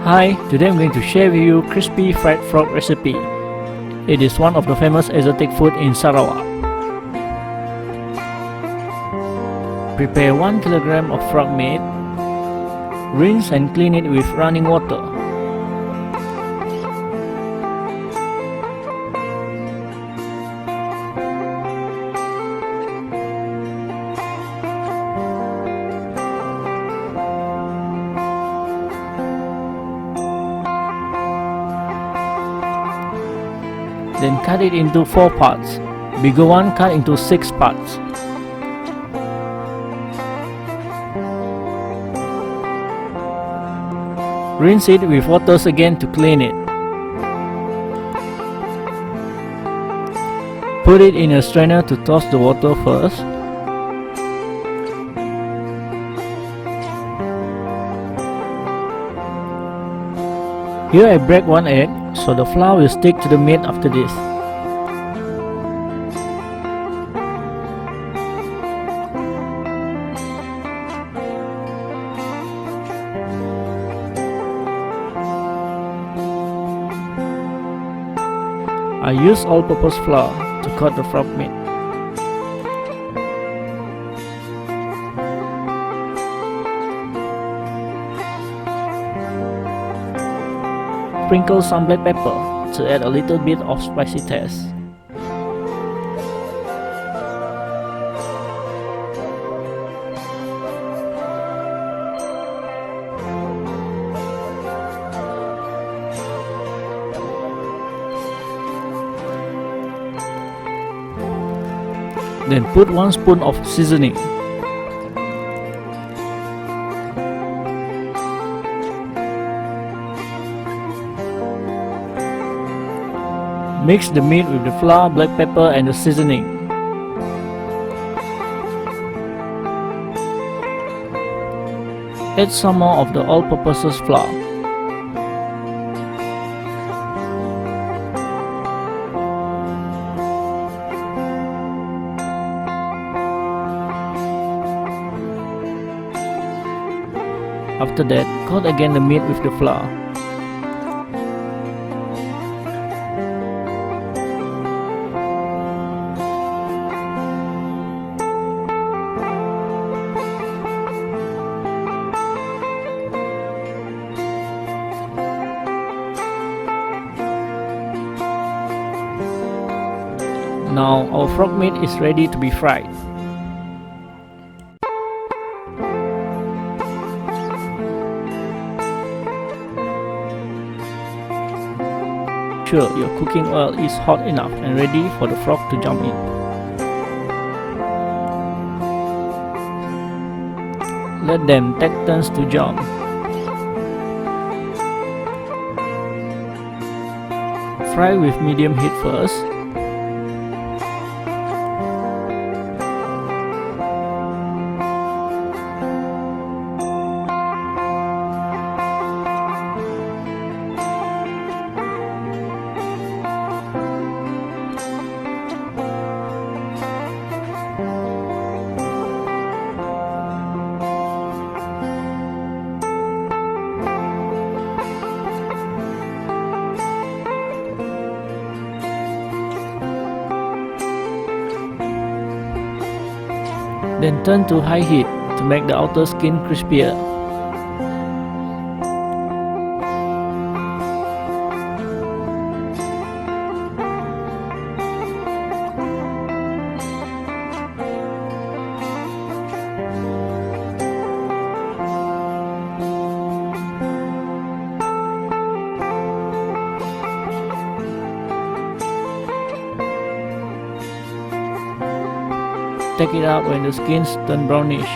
Hi, today I'm going to share with you crispy fried frog recipe. It is one of the famous exotic food in Sarawak. Prepare 1 kilogram of frog meat. Rinse and clean it with running water. Then cut it into 4 parts. Bigger one cut into 6 parts. Rinse it with waters again to clean it. Put it in a strainer to toss the water first. Here I break 1 egg, so the flour will stick to the meat after this. I use all-purpose flour to cut the frog meat. Sprinkle some black pepper to add a little bit of spicy taste. Then put 1 spoon of seasoning. Mix the meat with the flour, black pepper and the seasoning. Add some more of the all-purpose flour. After that, coat again the meat with the flour. Now our frog meat is ready to be fried. Sure your cooking oil is hot enough and ready for the frog to jump in. Let them take turns to jump. Fry with medium heat first. Then turn to high heat to make the outer skin crispier. Take it out when the skins turn brownish.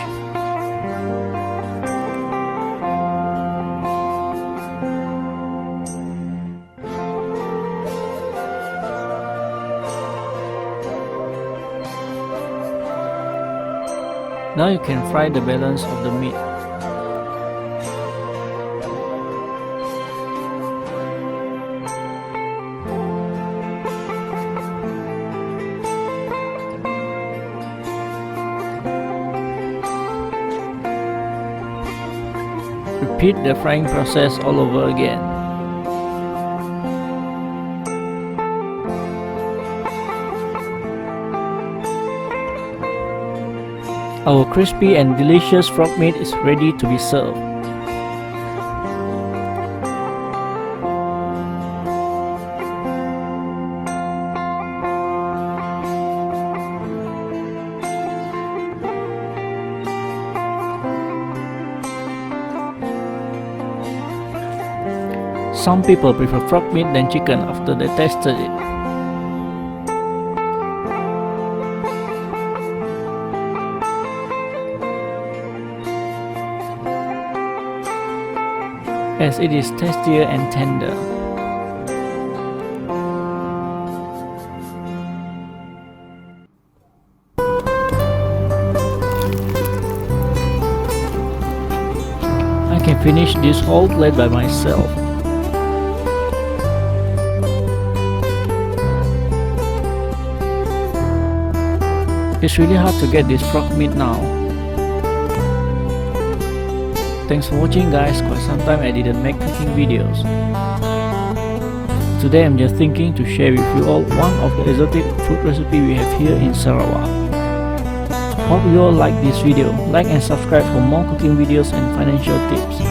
Now you can fry the balance of the meat. Repeat the frying process all over again. Our crispy and delicious frog meat is ready to be served. Some people prefer frog meat than chicken after they tasted it. As it is tastier and tender. I can finish this whole plate by myself. It's really hard to get this frog meat now. Thanks for watching guys, quite some time I didn't make cooking videos. Today I'm just thinking to share with you all one of the exotic food recipe we have here in Sarawak. Hope you all like this video, like and subscribe for more cooking videos and financial tips.